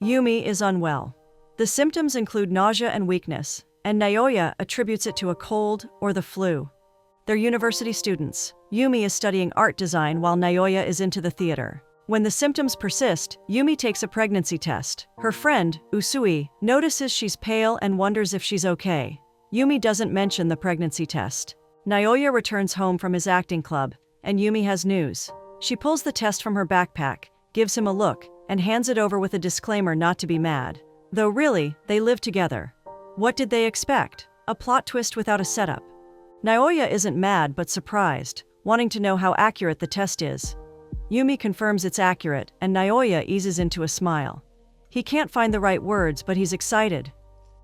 Yumi is unwell. The symptoms include nausea and weakness, and Naoya attributes it to a cold or the flu. They're university students. Yumi is studying art design while Naoya is into the theater. When the symptoms persist, Yumi takes a pregnancy test. Her friend, Usui, notices she's pale and wonders if she's okay. Yumi doesn't mention the pregnancy test. Naoya returns home from his acting club, and Yumi has news. She pulls the test from her backpack, gives him a look, and hands it over with a disclaimer not to be mad. Though really, they live together. What did they expect? A plot twist without a setup. Naoya isn't mad but surprised, wanting to know how accurate the test is. Yumi confirms it's accurate, and Naoya eases into a smile. He can't find the right words, but he's excited.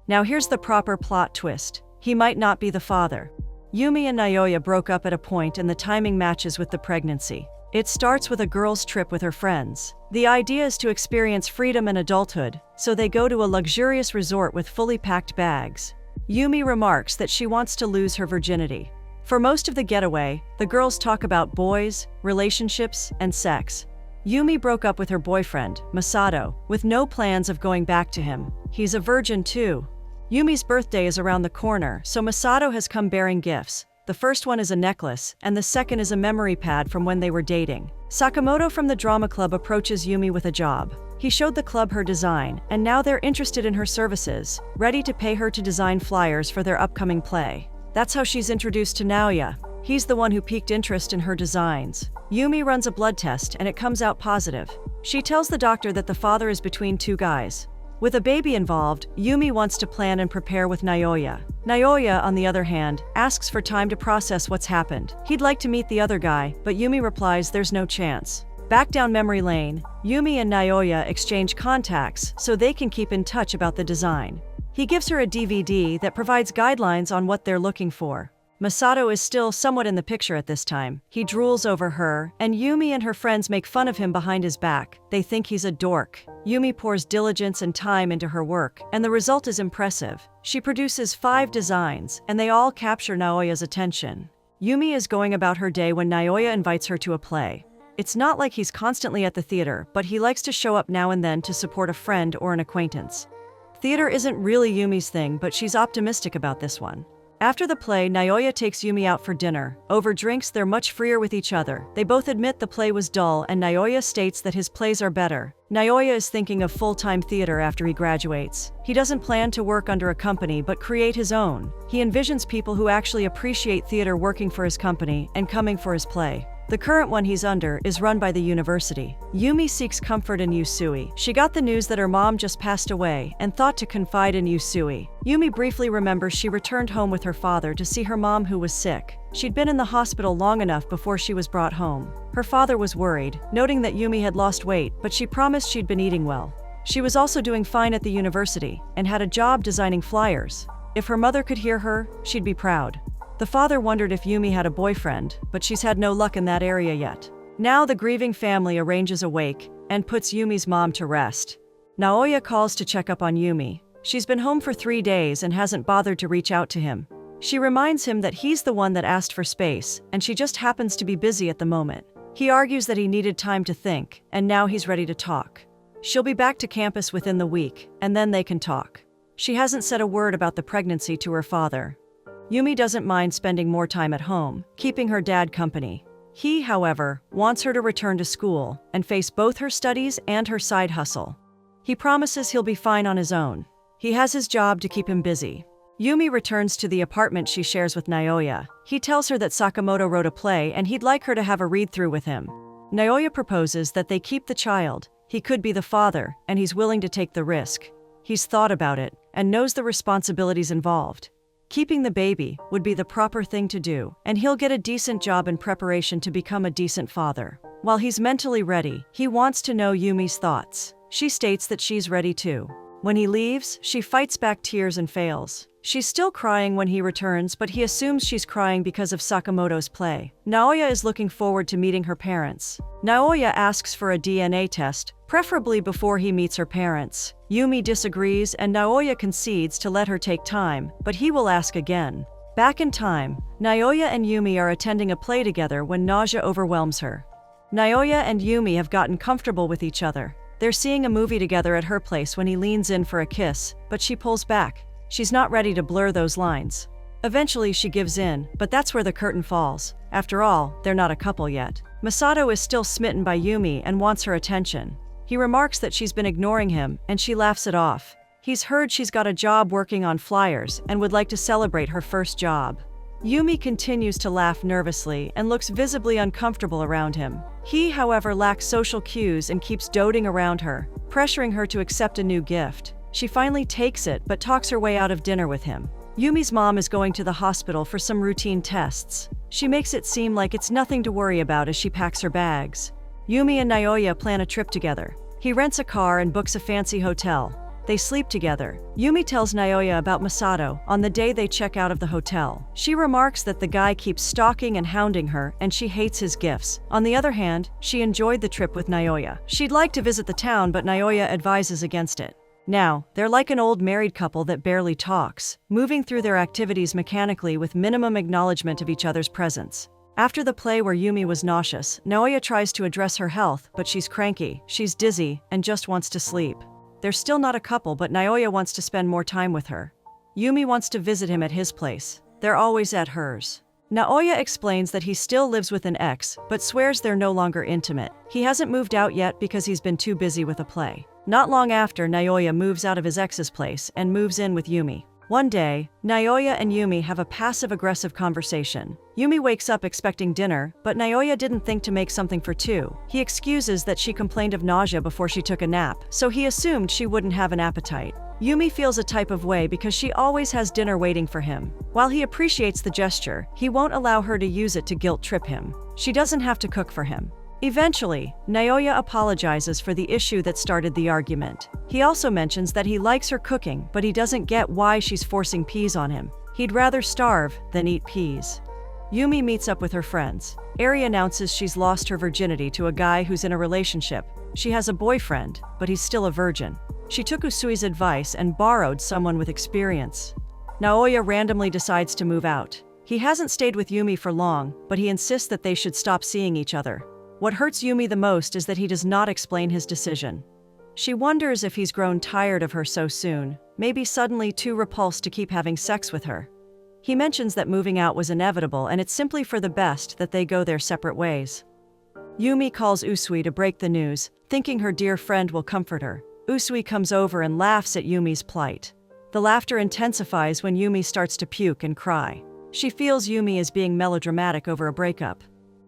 Now here's the proper plot twist. He might not be the father. Yumi and Naoya broke up at a point and the timing matches with the pregnancy. It starts with a girl's trip with her friends. The idea is to experience freedom and adulthood, so they go to a luxurious resort with fully packed bags. Yumi remarks that she wants to lose her virginity. For most of the getaway, the girls talk about boys, relationships, and sex. Yumi broke up with her boyfriend, Masato, with no plans of going back to him. He's a virgin too. Yumi's birthday is around the corner, so Masato has come bearing gifts. The first one is a necklace, and the second is a memory pad from when they were dating. Sakamoto from the drama club approaches Yumi with a job. He showed the club her design, and now they're interested in her services, ready to pay her to design flyers for their upcoming play. That's how she's introduced to Naoya. He's the one who piqued interest in her designs. Yumi runs a blood test, and it comes out positive. She tells the doctor that the father is between two guys. With a baby involved, Yumi wants to plan and prepare with Naoya. Naoya, on the other hand, asks for time to process what's happened. He'd like to meet the other guy, but Yumi replies there's no chance. Back down memory lane, Yumi and Naoya exchange contacts so they can keep in touch about the design. He gives her a DVD that provides guidelines on what they're looking for. Masato is still somewhat in the picture at this time. He drools over her, and Yumi and her friends make fun of him behind his back. They think he's a dork. Yumi pours diligence and time into her work, and the result is impressive. She produces 5 designs, and they all capture Naoya's attention. Yumi is going about her day when Naoya invites her to a play. It's not like he's constantly at the theater, but he likes to show up now and then to support a friend or an acquaintance. Theater isn't really Yumi's thing, but she's optimistic about this one. After the play, Naoya takes Yumi out for dinner. Over drinks, they're much freer with each other. They both admit the play was dull, and Naoya states that his plays are better. Naoya is thinking of full-time theater after he graduates. He doesn't plan to work under a company, but create his own. He envisions people who actually appreciate theater working for his company and coming for his play. The current one he's under is run by the university. Yumi seeks comfort in Usui. She got the news that her mom just passed away and thought to confide in Usui. Yumi briefly remembers she returned home with her father to see her mom who was sick. She'd been in the hospital long enough before she was brought home. Her father was worried, noting that Yumi had lost weight, but she promised she'd been eating well. She was also doing fine at the university and had a job designing flyers. If her mother could hear her, she'd be proud. The father wondered if Yumi had a boyfriend, but she's had no luck in that area yet. Now the grieving family arranges a wake and puts Yumi's mom to rest. Naoya calls to check up on Yumi. She's been home for 3 days and hasn't bothered to reach out to him. She reminds him that he's the one that asked for space, and she just happens to be busy at the moment. He argues that he needed time to think, and now he's ready to talk. She'll be back to campus within the week, and then they can talk. She hasn't said a word about the pregnancy to her father. Yumi doesn't mind spending more time at home, keeping her dad company. He, however, wants her to return to school and face both her studies and her side hustle. He promises he'll be fine on his own. He has his job to keep him busy. Yumi returns to the apartment she shares with Naoya. He tells her that Sakamoto wrote a play and he'd like her to have a read-through with him. Naoya proposes that they keep the child. He could be the father, and he's willing to take the risk. He's thought about it and knows the responsibilities involved. Keeping the baby would be the proper thing to do, and he'll get a decent job in preparation to become a decent father. While he's mentally ready, he wants to know Yumi's thoughts. She states that she's ready too. When he leaves, she fights back tears and fails. She's still crying when he returns, but he assumes she's crying because of Sakamoto's play. Naoya is looking forward to meeting her parents. Naoya asks for a DNA test, preferably before he meets her parents. Yumi disagrees and Naoya concedes to let her take time, but he will ask again. Back in time, Naoya and Yumi are attending a play together when nausea overwhelms her. Naoya and Yumi have gotten comfortable with each other. They're seeing a movie together at her place when he leans in for a kiss, but she pulls back. She's not ready to blur those lines. Eventually she gives in, but that's where the curtain falls. After all, they're not a couple yet. Masato is still smitten by Yumi and wants her attention. He remarks that she's been ignoring him, and she laughs it off. He's heard she's got a job working on flyers and would like to celebrate her first job. Yumi continues to laugh nervously and looks visibly uncomfortable around him. He, however, lacks social cues and keeps doting around her, pressuring her to accept a new gift. She finally takes it but talks her way out of dinner with him. Yumi's mom is going to the hospital for some routine tests. She makes it seem like it's nothing to worry about as she packs her bags. Yumi and Naoya plan a trip together. He rents a car and books a fancy hotel. They sleep together. Yumi tells Naoya about Masato on the day they check out of the hotel. She remarks that the guy keeps stalking and hounding her, and she hates his gifts. On the other hand, she enjoyed the trip with Naoya. She'd like to visit the town, but Naoya advises against it. Now, they're like an old married couple that barely talks, moving through their activities mechanically with minimum acknowledgement of each other's presence. After the play where Yumi was nauseous, Naoya tries to address her health, but she's cranky, she's dizzy, and just wants to sleep. They're still not a couple, but Naoya wants to spend more time with her. Yumi wants to visit him at his place. They're always at hers. Naoya explains that he still lives with an ex, but swears they're no longer intimate. He hasn't moved out yet because he's been too busy with a play. Not long after, Naoya moves out of his ex's place and moves in with Yumi. One day, Naoya and Yumi have a passive-aggressive conversation. Yumi wakes up expecting dinner, but Naoya didn't think to make something for two. He excuses that she complained of nausea before she took a nap, so he assumed she wouldn't have an appetite. Yumi feels a type of way because she always has dinner waiting for him. While he appreciates the gesture, he won't allow her to use it to guilt-trip him. She doesn't have to cook for him. Eventually, Naoya apologizes for the issue that started the argument. He also mentions that he likes her cooking, but he doesn't get why she's forcing peas on him. He'd rather starve than eat peas. Yumi meets up with her friends. Eri announces she's lost her virginity to a guy who's in a relationship. She has a boyfriend, but he's still a virgin. She took Usui's advice and borrowed someone with experience. Naoya randomly decides to move out. He hasn't stayed with Yumi for long, but he insists that they should stop seeing each other. What hurts Yumi the most is that he does not explain his decision. She wonders if he's grown tired of her so soon, maybe suddenly too repulsed to keep having sex with her. He mentions that moving out was inevitable and it's simply for the best that they go their separate ways. Yumi calls Usui to break the news, thinking her dear friend will comfort her. Usui comes over and laughs at Yumi's plight. The laughter intensifies when Yumi starts to puke and cry. She feels Yumi is being melodramatic over a breakup.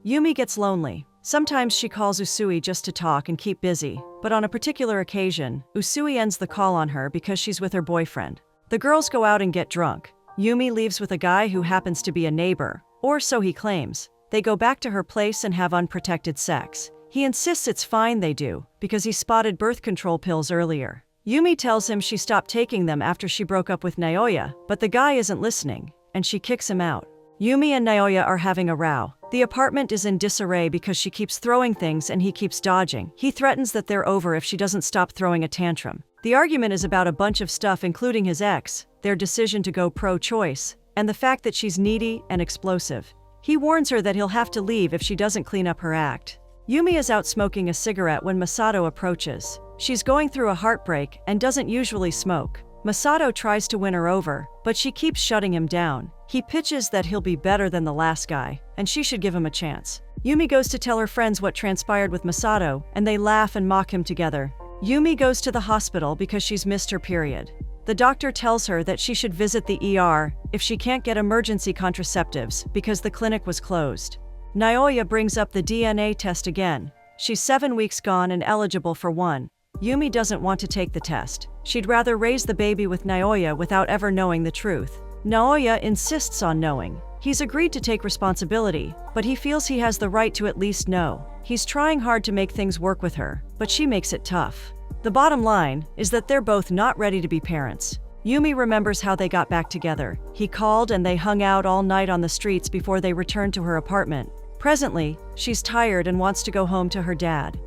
Yumi gets lonely. Sometimes she calls Usui just to talk and keep busy, but on a particular occasion, Usui ends the call on her because she's with her boyfriend. The girls go out and get drunk. Yumi leaves with a guy who happens to be a neighbor, or so he claims. They go back to her place and have unprotected sex. He insists it's fine they do, because he spotted birth control pills earlier. Yumi tells him she stopped taking them after she broke up with Naoya, but the guy isn't listening, and she kicks him out. Yumi and Naoya are having a row. The apartment is in disarray because she keeps throwing things and he keeps dodging. He threatens that they're over if she doesn't stop throwing a tantrum. The argument is about a bunch of stuff including his ex, their decision to go pro-choice, and the fact that she's needy and explosive. He warns her that he'll have to leave if she doesn't clean up her act. Yumi is out smoking a cigarette when Masato approaches. She's going through a heartbreak and doesn't usually smoke. Masato tries to win her over, but she keeps shutting him down. He pitches that he'll be better than the last guy, and she should give him a chance. Yumi goes to tell her friends what transpired with Masato, and they laugh and mock him together. Yumi goes to the hospital because she's missed her period. The doctor tells her that she should visit the ER if she can't get emergency contraceptives because the clinic was closed. Naoya brings up the DNA test again. She's 7 weeks gone and eligible for one. Yumi doesn't want to take the test. She'd rather raise the baby with Naoya without ever knowing the truth. Naoya insists on knowing. He's agreed to take responsibility, but he feels he has the right to at least know. He's trying hard to make things work with her, but she makes it tough. The bottom line is that they're both not ready to be parents. Yumi remembers how they got back together. He called and they hung out all night on the streets before they returned to her apartment. Presently, she's tired and wants to go home to her dad.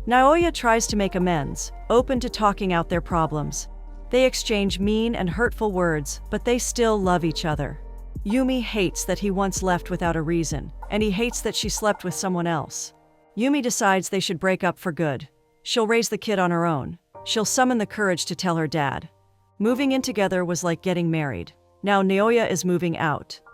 Naoya tries to make amends, open to talking out their problems. They exchange mean and hurtful words, but they still love each other. Yumi hates that he once left without a reason, and he hates that she slept with someone else. Yumi decides they should break up for good. She'll raise the kid on her own. She'll summon the courage to tell her dad. Moving in together was like getting married. Now Naoya is moving out.